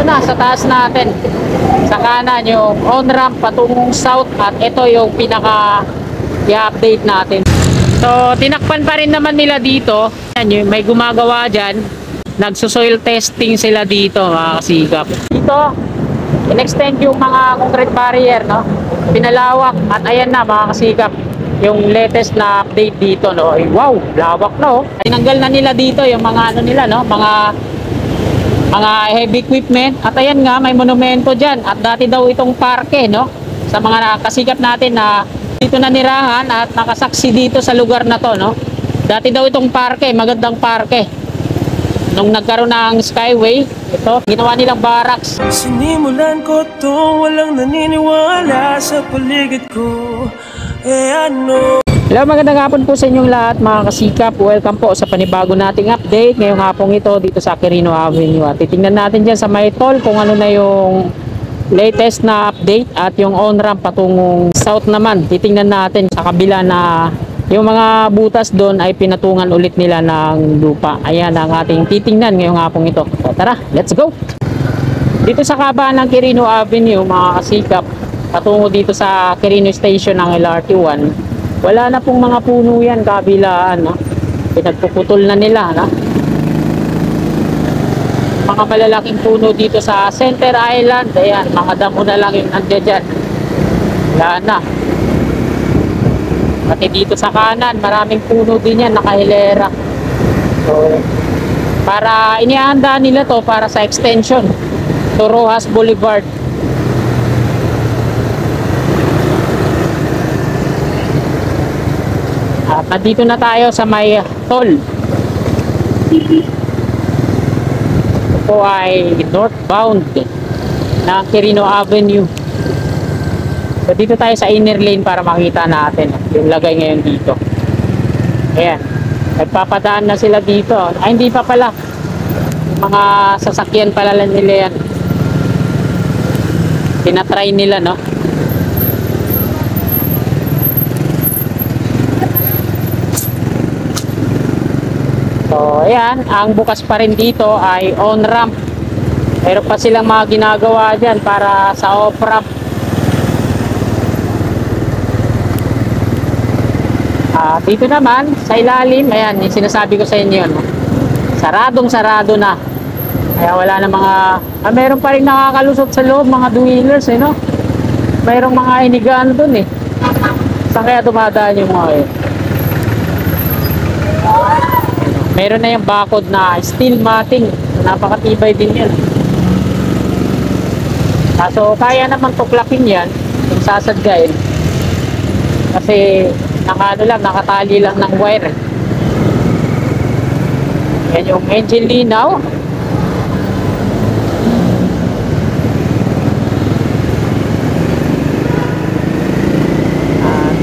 ito na sa taas natin. Sa kanan yung on-ramp patungong south at ito yung pinaka i-update natin. So tinakpan pa rin naman nila dito. Yan, may gumagawa dyan. Nagsusoil testing sila dito mga kasikap. Dito in-extend yung mga concrete barrier, no? Pinalawak at ayan na mga kasikap yung latest na update dito, no? Ay, wow, lawak na, oh. Tinanggal na nila dito yung mga ano nila, no? Mga heavy equipment. At ayan nga, may monumento dyan. At dati daw itong parke, no? Sa mga kasikap natin na dito nanirahan at nakasaksi dito sa lugar na to, no? Dati daw itong parke, magandang parke. Nung nagkaroon ng Skyway, ito, ginawa nilang barracks. Sinimulan ko to, walang naniniwala sa paligid ko. Ano? Hello, magandang hapon po sa inyong lahat mga kasikap. Welcome po sa panibago nating update. Ngayong hapong ito dito sa Quirino Avenue. At titingnan natin dyan sa may toll kung ano na yung latest na update. At yung on-ramp patungong south naman. Titingnan natin sa kabila na yung mga butas doon ay pinatungan ulit nila ng lupa. Ayan ang ating titingnan ngayong hapong ito. So, tara, let's go! Dito sa kabaan ng Quirino Avenue mga kasikap, patungo dito sa Quirino Station ng LRT1, wala na pong mga puno yan kabilaan, no? Pinagpuputol na nila, no? Mga malalaking puno dito sa Center Island, ayan, mga damo na lang yung nandiyan dyan. Wala na. Pati dito sa kanan, maraming puno din yan, nakahilera. So, para inihanda nila to para sa extension to Rojas Boulevard. At nandito na tayo sa may toll. Ito ay northbound ng Quirino Avenue. So dito tayo sa inner lane para makita natin yung lagay ngayon dito. Ayan, nagpapadaan na sila dito. Ay, hindi pa pala. Mga sasakyan pala nila yan. Tinatry nila, no? So ayan, ang bukas pa rin dito ay on-ramp. Meron pa silang mga ginagawa dyan para sa off-ramp. Dito naman sa ilalim, ayan yung sinasabi ko sa inyo, no? Sarado na. Kaya wala na mga meron pa rin nakakalusot sa loob, mga dwellers, no? Mayroong mga inigaan dun, eh. Saan kaya dumadaan yung mga yun? Meron na yung bakod na steel matting. Napakatibay din yan. So kaya naman tuklakin yan kung sasadgain. Kasi nakatali lang ng wire. Yan yung engine linaw.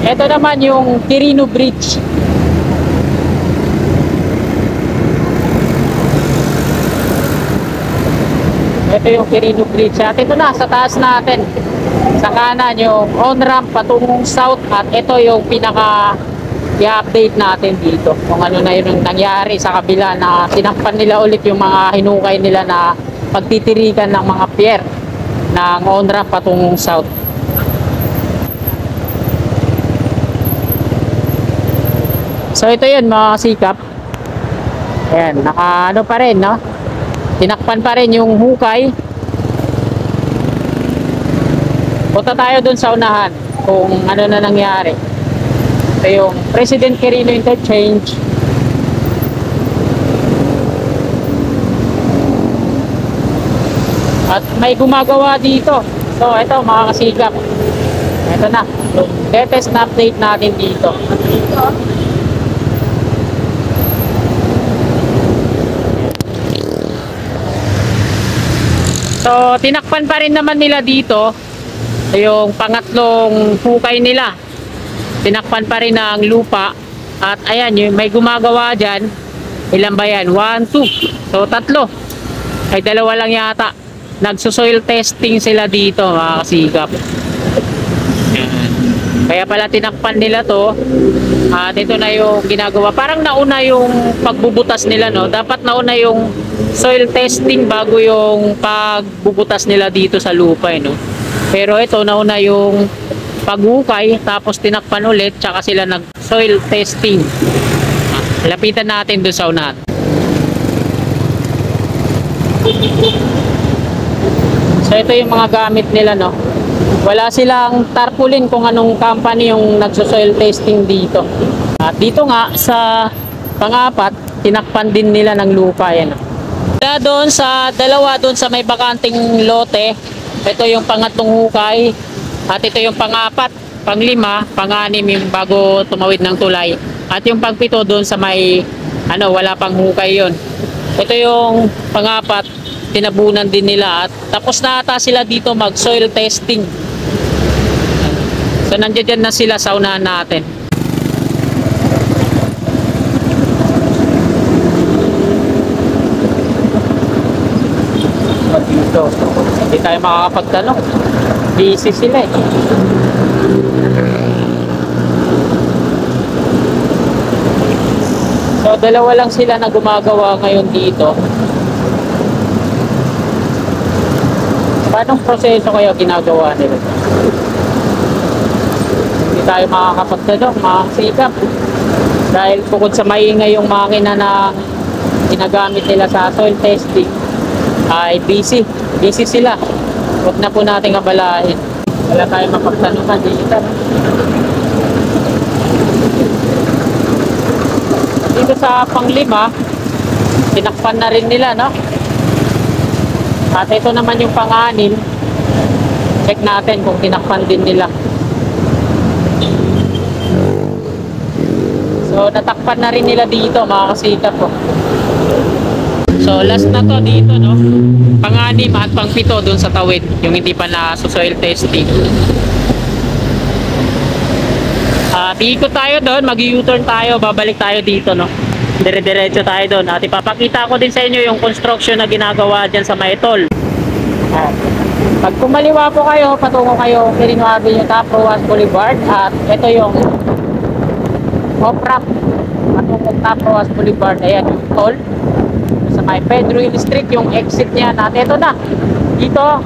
Ito naman yung Quirino Bridge. Ito yung Quirino Bridge. At ito na sa taas natin. Sa kanan yung on-ramp patungong south. At ito yung pinaka i-update natin dito. Kung ano na yun nangyari sa kabila na tinakpan nila ulit yung mga hinukay nila na pagtitirikan ng mga pier ng on-ramp patungong south. So ito yun mga kasikap. Ayan, naka pa rin, no? Tinakpan pa rin yung hukay. Punta tayo dun sa unahan kung ano na nangyari. Ito yung President Quirino Interchange. At may gumagawa dito. So ito mga kasikap. Ito na. Yung latest na update natin dito. So tinakpan pa rin naman nila dito. Yung pangatlong hukay nila. Tinakpan pa rin ng lupa. At ayan, may gumagawa dyan. Ilan ba yan? 1, 2. So 3. Ay 2 lang yata. Nagsusoil testing sila dito mga kasikap. Kaya pala tinakpan nila to At ito na yung ginagawa. Parang nauna yung pagbubutas nila, no? Dapat nauna yung soil testing bago yung pagbubutas nila dito sa lupa, no? Pero ito, nauna yung paghukay, tapos tinakpan ulit, tsaka sila nag soil testing. Lapitan natin doon sa unahan. So ito yung mga gamit nila, no? Wala silang tarpaulin kung anong company yung nagso-soil testing dito. At dito nga sa pang-apat, tinakpan din nila ng lupa yan. Kaya doon sa dalawa, doon sa may bakanting lote, ito yung pangatlong hukay at ito yung pang-apat, pang-lima, pang-anim yung bago tumawid ng tulay. At yung pang-pito doon sa may wala pang hukay yon. Ito yung pang-apat, tinabunan din nila at tapos na ata sila dito mag soil testing. So nandiyan na sila sa unahan natin. Dito, hindi tayo makakapagtanong. Busy sila eh. So dalawa lang sila na gumagawa ngayon dito. Paano proseso kaya ginagawa nila? Hindi tayo makakapagtanong, makakasikap. Dahil bukod sa maingay yung makina na ginagamit nila sa soil testing, ay busy sila. Huwag na po natin abalahin. Wala tayong mapagtanungan dito. Dito sa pang-lima, tinakpan na rin nila, no? At ito naman yung pang-anim. Check natin kung tinakpan din nila. So natakpan na rin nila dito, mga kasikap po. So last na to dito, no? Pang-anim at pang-pito dun sa tawid, yung hindi pa na soil testing. Iikot tayo doon, mag-U-turn tayo, babalik tayo dito, no? Dire-diretso tayo doon. At ipapakita ko din sa inyo yung construction na ginagawa dyan sa Maitol. Pag kumaliwa po kayo, patungo kayo Quirino Avenue, Top Roas Boulevard. At ito yung off-ramp patungo Top Roas Boulevard. Ayan yung toll. Sa may Pedro Hill Street, yung exit niya. At ito na, dito,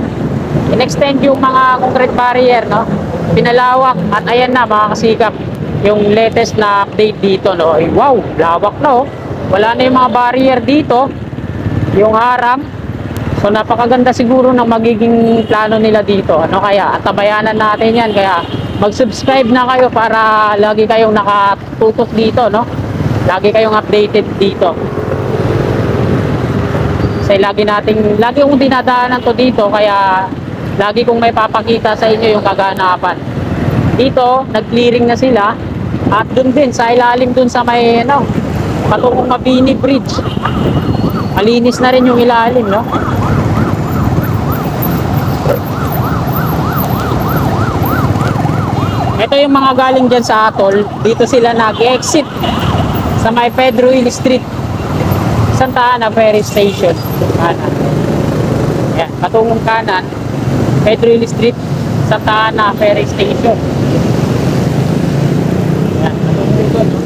in-extend yung mga concrete barrier, no? Pinalawak. At ayan na, mga kasikap, yung latest na update dito, no? Ay, wow, lawak na, oh. Wala na yung mga barrier dito, yung harang. So napakaganda siguro ng magiging plano nila dito. Ano kaya? At tabayanan natin yan. Kaya mag-subscribe na kayo para lagi kayong nakatutok dito, no? Lagi kayong updated dito. Kasi lagi kong dinadaanan to dito, kaya lagi kong may papakita sa inyo yung kaganapan. Dito, nag-clearing na sila. At dun din, sa ilalim dun sa may, patungong Mabini Bridge. Malinis na rin yung ilalim, no? Ito yung mga galing dyan sa Atol. Dito sila nag-exit sa may Pedro Hill Street, Santa Ana Ferry Station. Kanan. Yan, patungong kanan, Pedro Hill Street, Santa Ana Ferry Station. Yan, patungong dito, no?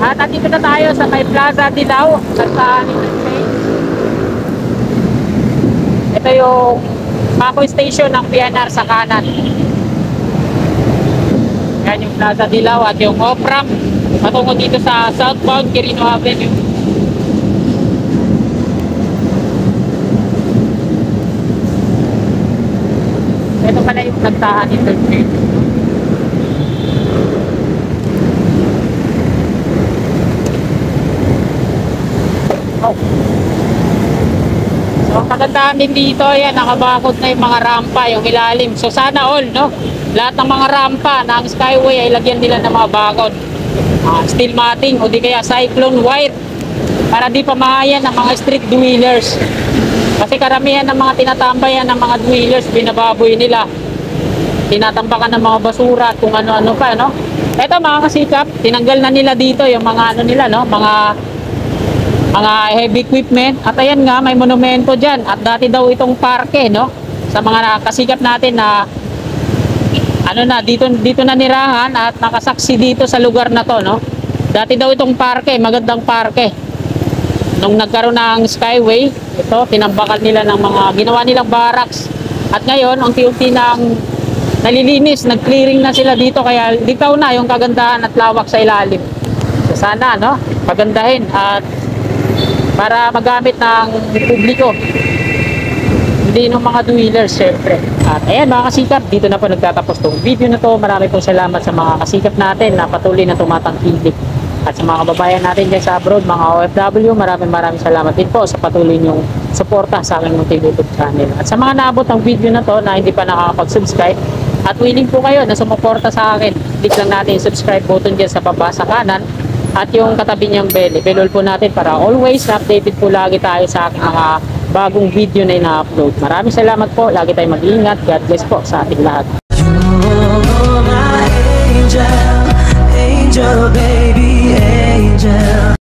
At dito na tayo sa may Plaza Dilao, Santa Ana. Ito yung Mako Station ng PNR sa kanan. Yan yung Plaza Dilao at yung off-ramp patungo dito sa southbound Quirino Avenue. Ito pala yung nagtahan interchange. Oh. So, ang kagandahan din dito, yan, nakabakod na yung mga rampa, yung ilalim. So, sana all, no? Lahat ng mga rampa ng Skyway ay lagyan nila ng mga bakod. Steel matting o di kaya cyclone wire para di pamahayan ng mga street dwellers. Kasi karamihan ng mga tinatambayan ng mga dwellers, binababoy nila. Tinatambakan ng mga basura at kung ano-ano pa, no? Ito mga kasikap, tinanggal na nila dito yung mga ano nila, no? Mga heavy equipment. At ayan nga, may monumento dyan. At dati daw itong parke, no? sa mga kasikap natin na ano na dito na nirahan at nakasaksi dito sa lugar na to, no. Dati daw itong parke, magandang parke. Nung nagkaroon ng Skyway, ito tinambakan nila ng mga ginawa nilang barracks. At ngayon, unti-unti nang nalilinis, nag-clearing na sila dito kaya litaw na yung kagandahan at lawak sa ilalim. So sana, no, pagandahin at para magamit ng publiko. Hindi ng mga dwellers, syempre. At ayan mga kasikap, dito na po nagtatapos tong video na to. Marami pong salamat sa mga kasikap natin na patuloy na tumatangkilik. At sa mga kababayan natin dyan sa abroad, mga OFW, maraming salamat din po sa patuloy niyong suporta sa aking YouTube channel. At sa mga naabot ng video na to na hindi pa nakakapag-subscribe at willing po kayo na sumuporta sa akin, click lang natin yung subscribe button dyan sa baba sa kanan at yung katabi niyang bell. I-bell po natin para always updated po lagi tayo sa aking mga bagong video na ina-upload. Maraming salamat po. Lagi tayong mag-iingat. God bless po sa ating lahat.